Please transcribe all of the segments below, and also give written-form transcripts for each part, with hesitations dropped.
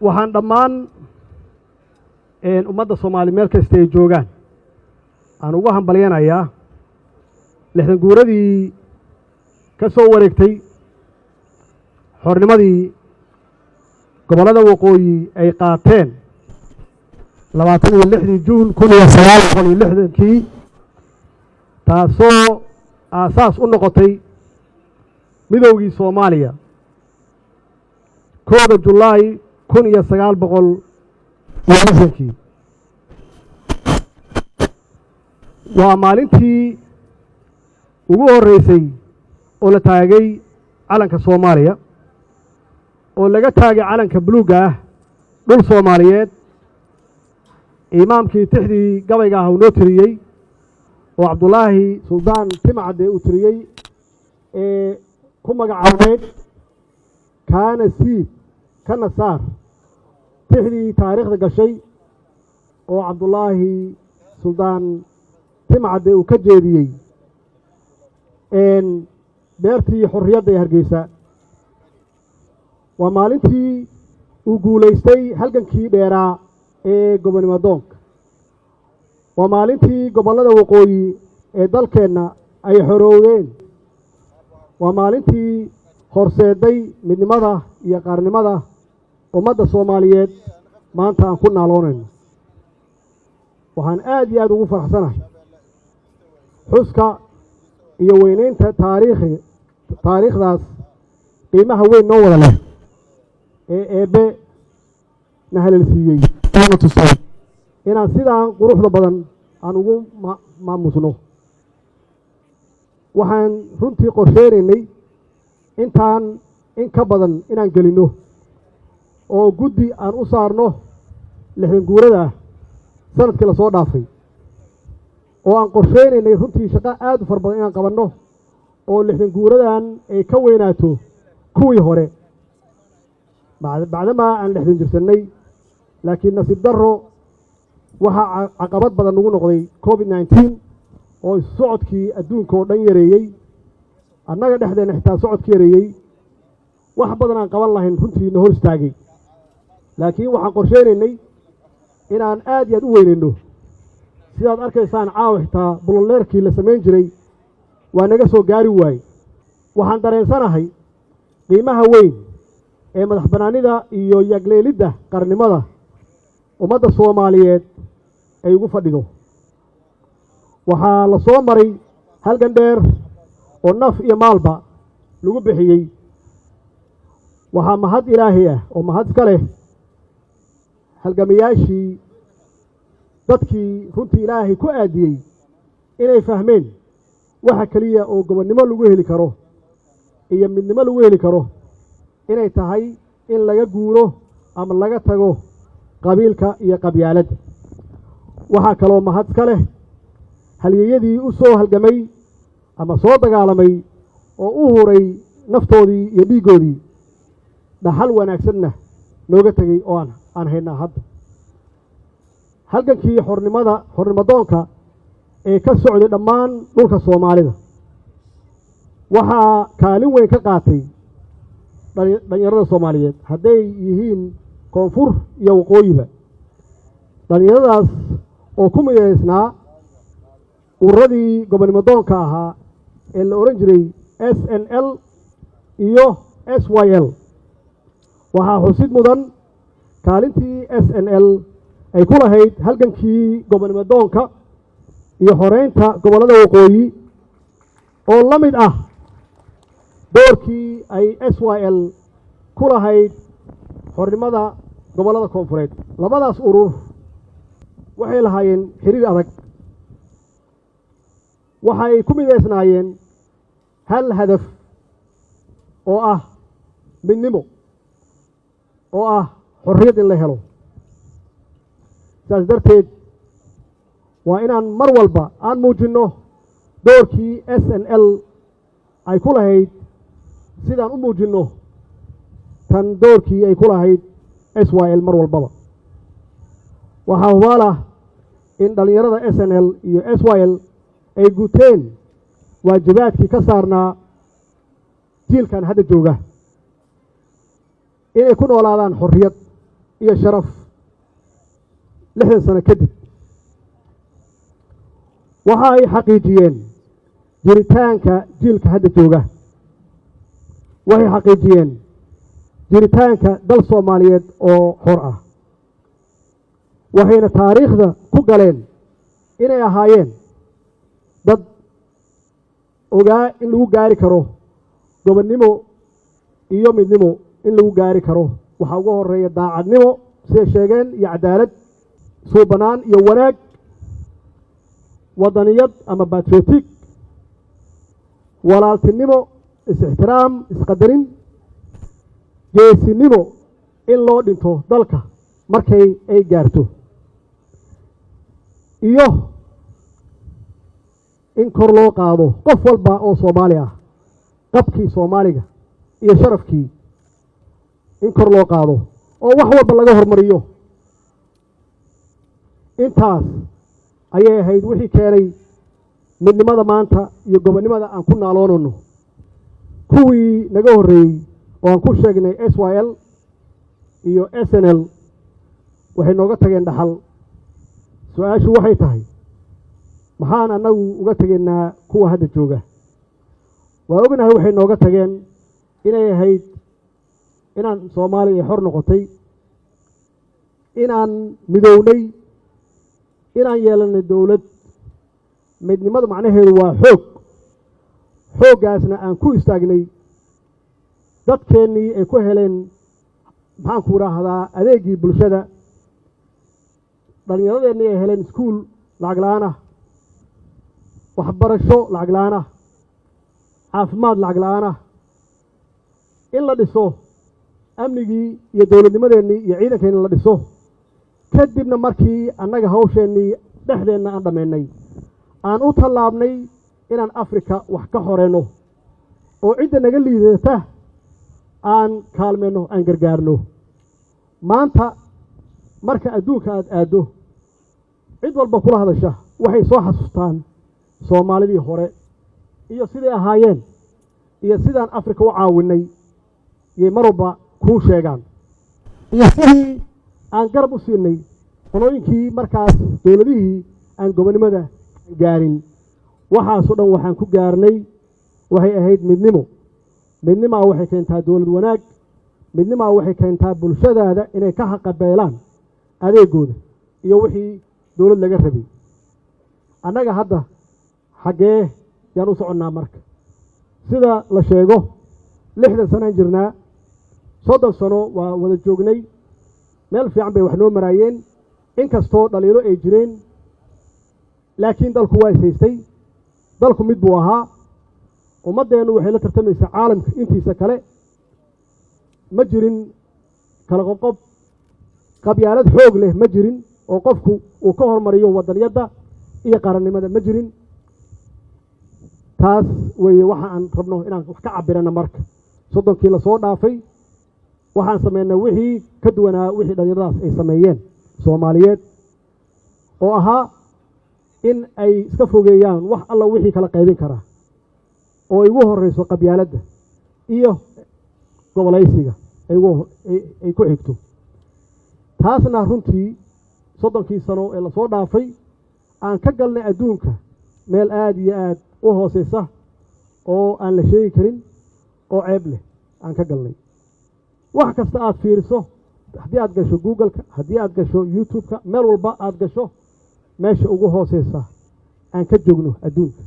waxaan dhammaan ummadda Soomaali meel kasta ay joogaan aan ugu hambalyeeynaya 60 guuradii ka soo wareegtay xornimadii gobolada waqooyi ay qaateen 26 Juun 1960 taasoo aasaas u noqotay midowgii Soomaaliya 1 July 1960 waa maalintii ugu horeysay oo la taagay calanka Soomaaliya oo laga taagay calanka buluuga ah dhul Soomaaliyeed imaamkii tixdii gabayga ah uu noo tiriyay oo Cabdullaahi Suldaan Timcade uu tiriyay ee ku magacaabay kaana siid kana saar tixdii taariikhda gashay oo Cabdullaahi Suldaan Timcade uu ka jeediyay beertii xorriyadda ee Hargeysa waa maalintii uu guuleystay halgankii dheeraa ee gobonimo doonka waa maalintii gobollada waqooyi ee dalkeenna ay xorooween waa maalintii horseeday midnimada iyo qaranimada ummadda Soomaaliyeed maanta aan ku naaloonayno waxaan aad iyo aad ugu faraxsanahay xuska iyo weynaynta taariikhdaas qiimaha weyn noo wada leh ee eebbe na halalsiiyey oo tusay inaan sidaan quruxda badan aan ugu maamusno waxaan runtii qorsheynaynay intaan in ka badan inaan gelinno oo guddi aan u saarno 60 guurada sanadkii la soo dhaafay oo aan qorsheynaynay runtii shaqo aad u far badan inaan qabanno oo 60 guuradan ay ka weynaato kuwii hore bacdama aan 60 jirsanay laakiin nasiib darro waxaa caqabad badan ugu noqday COVID-19 oo socodkii adduunka oo dhan yareeyay annaga dhexdeena xitaa socodkii yareeyay wax badan aan qaban lahayn runtii na hor istaagay laakiin waxaan qorsheynaynay inaan aad iyo aad u weynayno sidaad arkaysaan caawa xitaa buloleerkii la samayn jiray waa naga soo gaari waayey waxaan dareensanahay qiimaha weyn ee madax bannaanida iyo yagleelidda qarannimada ummadda Soomaaliyeed ay ugu fadhido waxaa la soo maray halgan dheer oo naf iyo maalba lagu bixiyey waxaa mahad ilaahay ah oo mahad iska leh halgamayaashii dadkii runtii ilaahay ku aadiyey inay fahmeen waxa kaliya oo gobonnimo lagu heli karo iyo midnimo lagu heli karo inay tahay in laga guuro ama laga tago qabiilka iyo qabyaaladda waxaa kaloo mahad iska leh halyeeyadii u soo halgamay ama soo dagaalamay oo u huray naftoodii iyo dhiiggoodii dhaxal wanaagsanna nooga tegey oo aan haynaa hadda halgankii xornimadoonka ee ka socday dhammaan dhulka soomaalida waxaa kaalin weyn ka qaatay dhalinyarada soomaaliyeed hadday yihiin koonfur iyo waqooyiba dhalinyaradaas oo ku midaysnaa ururadii gobonnimodoonka ahaa ee la odhan jiray SNL iyo SYL waxaa xusid mudan kaalintii SNL ay ku lahayd halgankii gobonnimodoonka iyo xoreynta gobollada waqooyi oo la mid ah doorkii ay SYL ku lahayd xornimada gobollada koonfureed labadaas urur waxay lahaayeen xiriir adag waxay ku midaysnaayeen hal hadaf oo ah midnimo oo ah xorriyad in la helo saas darteed waa inaan mar walba aan muujinno doorkii SNL ay ku lahayd sidaan u muujinno tan doorkii ay ku lahayd SYL mar walbaba waxaa hubaal ah in dhallinyarada SNL iyo SYL ay guteen waajibaadkii ka saarnaa jiilkan hadda jooga inay ku noolaadaan xorriyad iyo sharaf 60 sano kadib waxa ay xaqiijiyeen jiritaanka jiilka hadda jooga waxay xaqiijiyeen jiritaanka dal Soomaaliyeed oo xor ah waxayna taariikhda ku galeen inay ahaayeen dad ogaa in lagu gaari karo gobonnimo iyo midnimo in lagu gaari karo waxaa ugu horeeya daacadnimo siday sheegeen iyo cadaalad suubanaan iyo wanaag wadaniyad ama patriotic walaaltinimo is-ixtiraam isqadarin geesinimo in loo dhinto dalka markay ay gaarto iyo in kor loo qaado qof walba oo Soomaali ah qabkii Soomaaliga iyo sharafkii in kor loo qaado oo wax walba laga hormariyo intaas ayay ahayd wixii keenay midnimada maanta iyo gobonnimada aan ku naaloonayno kuwii naga horreeyey oo aan ku sheegnay SYL iyo SNL waxay nooga tageen dhaxal su-aashu waxay tahay maxaan annagu uga tegaynaa kuwa hadda jooga waa ognahay waxay nooga tageen inay ahayd inaan Soomaaliya ay xor noqotay inaan midownay inaan yeelanay dawlad midnimadu macnaheedu waa xooggaasna aan ku istaagnay dadkeennii ay ku heleen maxaan ku raahdaa adeegii bulshada dhallinyaradeenii ay heleen iskuul lacag la'aan ah waxbarasho lacag la'aan ah caafimaad lacag la'aan ah in la dhiso amnigii iyo dowladnimadeennii iyo ciidankeenni la dhiso kadibna markii annaga hawsheennii dhexdeenna aan dhammaynay aan u tallaabnay inaan Afrika wax ka xoreyno oo cidda naga liidata aan kaalmeyno aan gargaarno maanta marka adduunka aad aado cid walba kula hadasha waxay soo xasuustaan Soomaalidii hore iyo siday ahaayeen iyo sidaan Afrika u caawinay iyo marba ku sheegaan iyo sidii aan garab u siinay qolooyinkii markaas dawladihii aan gobonnimada gaarin waxaasoo dhan waxaan ku gaarnay waxay ahayd midnimo waxay keentaa dawlad wanaag midnimo waxay keentaa bulshadaada inay ka xaqabeelaan adeegooda iyo wixii dawlad laga rabay annaga hadda xagee yaan u soconnaa marka sida la sheego 60 sano jirnaa 30 sano waa wada joognay meel fiican bay wax noo maraayeen inkastoo dhaliilo ay jireen laakiin dalku waa haystay dalku mid buu ahaa ummadeenu waxay la tartamaysaa caalamka intiisa kale ma jirin kala qoqob qabyaalad xoog leh ma jirin oo qofku uu ka hormariyo wadaniyada iyo qarannimada ma jirin taas way waxa aan rabno inaan wax ka cabirana marka 30kii la soo dhaafay waxaan sameeynaa wixii ka duwanaa wixii dhalinyaradaas ay sameeyeen Soomaaliyeed oo ahaa in ay iska fogeeyaan wax alla wixii kala qaybin kara oo ay ugu horeyso qabyaaladda iyo gobolaysiga ay ku xigto taasna runtii 30kii sano ee la soo dhaafay aan ka galnay adduunka meel aad iyo aad u hooseysa oo aan la sheegi karin oo ceeb leh aan ka galnay wax kasta aad fiiriso haddii aad gasho Google-ka haddii aad gasho YouTube-ka meel walba aad gasho meesha ugu hooseysa aan ka joogno adduunka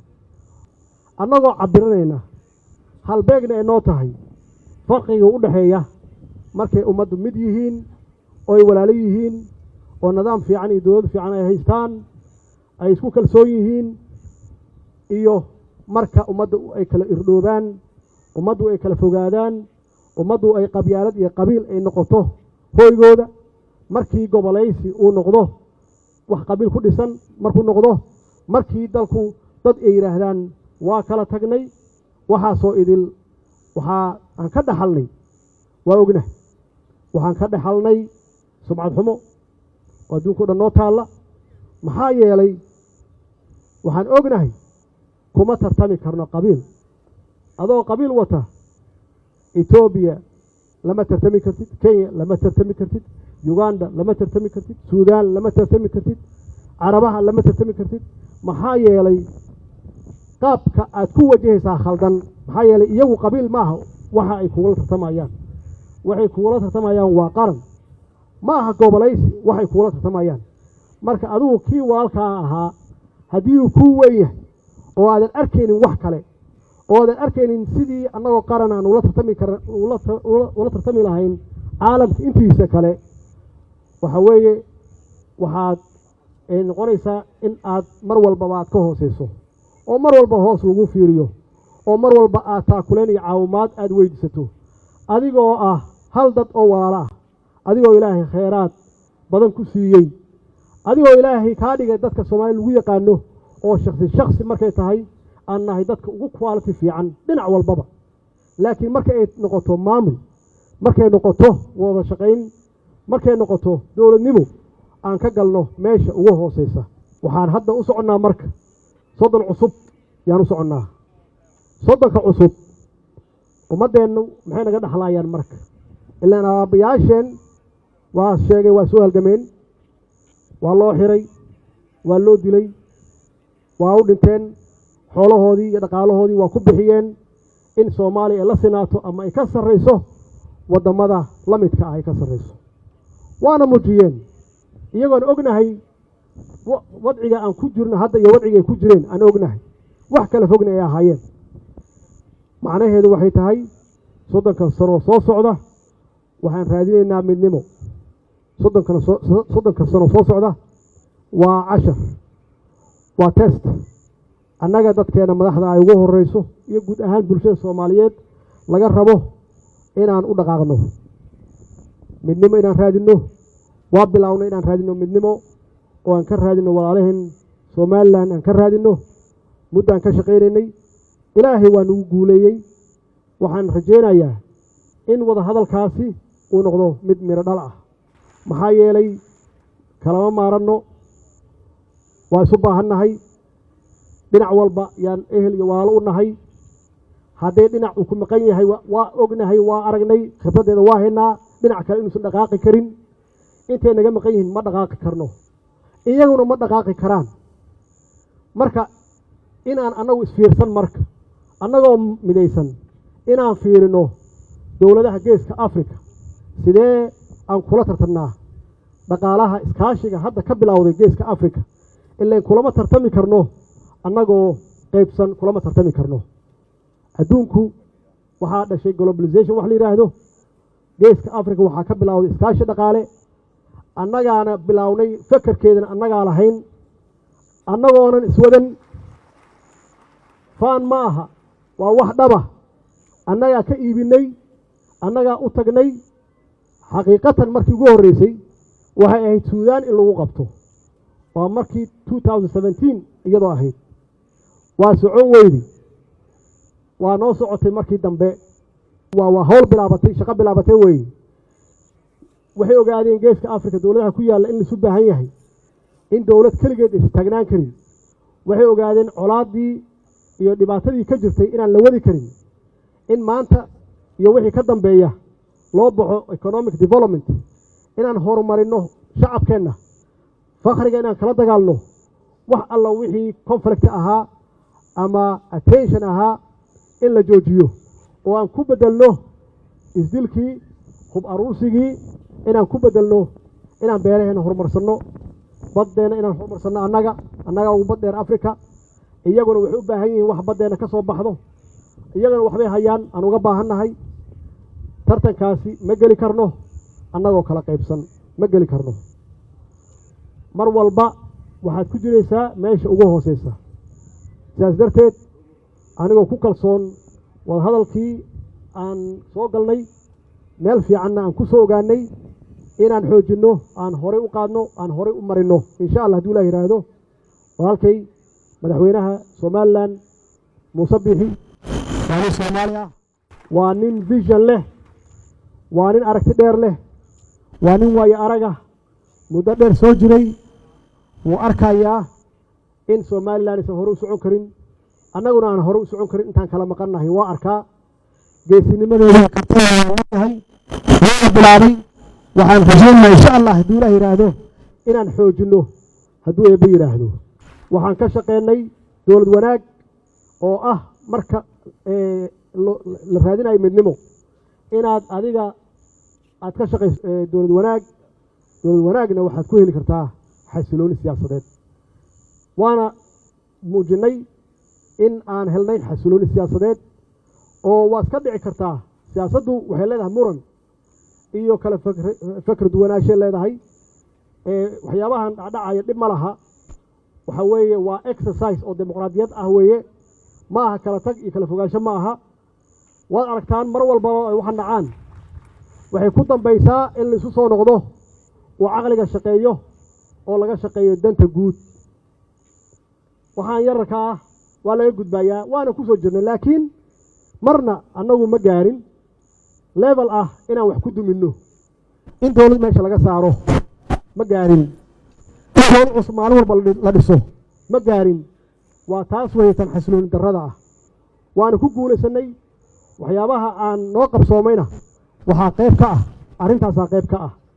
annagoo cabiranayna halbeegna ay noo tahay farqiga u dhaxeeya markay ummaddu mid yihiin oo ay walaalo yihiin oo nidaam fiican iyo dawlad fiican ay haystaan ay isku kalsoon yihiin iyo marka ummaddu ay kala irdhoobaan ummaddu ay kala fogaadaan ummaddu ay qabyaalad iyo qabiil ay noqoto hooygooda markii gobolaysi uu noqdo wax qabiil ku dhisan markuu noqdo markii dalku dad ay yiraahdaan waa kala tagnay waxa soo idil waxa aan ka dhaxalnay waa ognahay waxaan ka dhaxalnay sumcad xumo oo adduunka dhan noo taala maxaa yeelay waxaan ognahay kuma tartami karno qabiil adoo qabiil wata Ethiopia lama tartami kartid Kenya lama tartami kartid Uganda lama tartami kartid Suudaan lama tartami kartid Carabaha lama tartami kartid maxaa yeelay qaabka aad ku wajahaysaa khaldan maxaa yeelay iyagu qabiil maaha waxa ay kuula tartamayaan waxay kuula tartamayaan waa qaran maaha gobolaysi waxay kuula tartamayaan marka adigu kii walaalka ahaa hadii uu ku weeyahay oo aadan arkaynin wax kale oo aadan arkaynin sidii annagoo qaran aan ula tartami lahayn caalamka intiisa kale waxa weeye waxaad noqonaysaa in aad mar walba aad ka hooseyso oo mar walba hoos lagu fiiriyo oo mar walba aad taakuleen iyo caawimaad aad weydiisato adigoo ah hal dad oo walaalo ah adigoo ilaahay khayraad badan ku siiyey adigoo ilaahay ka dhigay dadka Soomaaliya lagu yaqaano oo shakhsi markay tahay aan nahay dadka ugu quality fiican dhinac walbaba laakiin markay noqoto maamul markay noqoto wada shaqayn markay noqoto dawladnimo aan ka galno meesha ugu hooseysa waxaan hadda u soconaa marka 30 cusub yaan u soconaa 30ka cusub ummadeenu maxay naga dhaxlayaan marka ilaa aabayaasheen waa sheegay waa soo halgameen waa loo xiray waa loo dilay waa u dhinteen xoolahoodii iyo dhaqaalahoodii waa ku bixiyeen in Soomaaliya la sinaato ama ay ka sareyso wadamada la midka ah ay ka sareyso waana muujiyeen iyagoon ognahay wadciga aan ku jirno hadda iyo wadciga ay ku jireen aan ognahay wax kala fogna ay ahaayeen macnaheedu waxay tahay 30 sano soo socda waxaan raadinaynaa midnimo 30 sano soo socda waa 10 waa test annaga dadkeena madaxda ay ugu horeyso iyo guud ahaan bulshada Soomaaliyeed laga rabo inaan u dhaqaaqno midnimo inaan raadino waa bilawnay inaan raadino midnimo oo aan ka raadino walaalahan Soomaaliland aan ka raadino muddaan ka shaqeynay ilaahay waa nagu guuleeyay waxaan rajeynayaa in wada hadalkaasi uu noqdo mid miro dhal ah maxaa yeelay kalama maarano waa isu baahannahay dhinac walba yaan ehel iyo walaalo u nahay haddii dhinac uu ku maqan yahay waa ognahay waa aragnay khibradeeda waa haynaa dhinac kale inuusan dhaqaaqi karin intay naga maqan yihiin ma dhaqaaqi karno iyaguna ma dhaqaaqi karaan marka inaan annagu isfiirsan marka annagoo midaysan inaan fiirino dawladaha geeska Afrika sidee aan kula tartamnaa dhaqaalaha iskaashiga hadda ka bilowday geeska Afrika ilaa kulama tartami karno annagoo qaybsan kulama tartami karno adduunku waxaa dhashay globalization wax la yidhaahdo geeska africa waxaa ka bilowday iskaashi dhaqaale annagaana bilownay fakarkeedana annagaa lahayn annagoonan iswadan faan ma aha waa wax dhaba annagaa ka iibinay annagaa u tagnay xaqiiqatan markii ugu horreysay waxay ahayd suudaan in lagu qabto waa markii 2017 iyadoo ahayd waa socon weydi waa noo socotay markii dambe waa hawl bilaabatay shaqo bilaabatay weeye waxay ogaadeen geeska africa dowladaha ku yaalla in laisu baahan yahay in dowlad keligeed istaagnaan karin waxay ogaadeen colaaddii iyo dhibaatadii ka jirtay inaan la wadi karin in maanta iyo wixii ka dambeeya loo baxo economic development inaan horumarino shacabkeenna fakhriga inaan kala dagaalno wax alla wixii conflict ahaa ama attention ahaa in la joojiyo oo aan ku bedelno isdilkii hub aruursigii inaan ku bedelno inaan beeraheena horumarsanno baddeena inaan horumarsanno annaga ugu baddeer africa iyaguna waxay u baahan yihiin wax baddeena ka soo baxdo iyaguna waxbay hayaan aan uga baahannahay tartankaasi ma geli karno annagoo kala qaybsan ma geli karno mar walba waxaad ku jiraysaa meesha ugu hooseysa sidaas darteed anigoo ku kalsoon wadahadalkii aan soo galnay meel fiicanna aan ku soo ogaanay inaan xoojinno aan horey u qaadno aan horey u marinno insha allah hadduu ilaah yidhaahdo walaalkay madaxweynaha somalilan muuse bixi waa nin soomaali ah waa nin vision leh waa nin aragti dheer leh waa nin waayo araga muddo dheer soo jiray wuu arkayaa in somalilan aysan hore u socon karin annaguna aan hore u socon karin intaan kala maqannahay waa arkaa geesinimadeeda qabtaahay waana bilaabay waxaan rajaynayaa insha allah hadduu ilaah yidhaahdo inaan xoojinno hadduu eebbe yidhaahdo waxaan ka shaqeynay dowlad wanaag oo ah marka la raadinayo midnimo inaad adiga aad ka shaqayso dowlad wanaagna waxaad ku heli kartaa xasilooni siyaasadeed waana muujinnay in aan helnay xasilooni siyaasadeed oo waa iska dhici kartaa siyaasaddu waxay leedahay muran iyo kale fakr duwanaashay leedahay waxyaabahan dhacaya dhib ma laha waxa weeye waa exercise oo dimuqraadiyad ah weeye ma aha kala tag iyo kala fogaansho ma aha waad aragtaan mar walbaba ay waxa dhacaan waxay ku dambaysaa in laisu soo noqdo oo caqliga shaqeeyo oo laga shaqeeyo danta guud waxaan yararka ah waa laga gudbayaa waana ku soo jirnay laakiin marna annagu ma gaarin level ah inaan wax ku duminno in dowlad meesha laga saaro ma gaarin dowlad cusub maalin walba la dhiso ma gaarin waa taas weytan xasilooni darrada ah waana ku guulaysanay waxyaabaha aan noo qabsoomayna waxaa qayb ka ah arrintaasaa qayb ka ah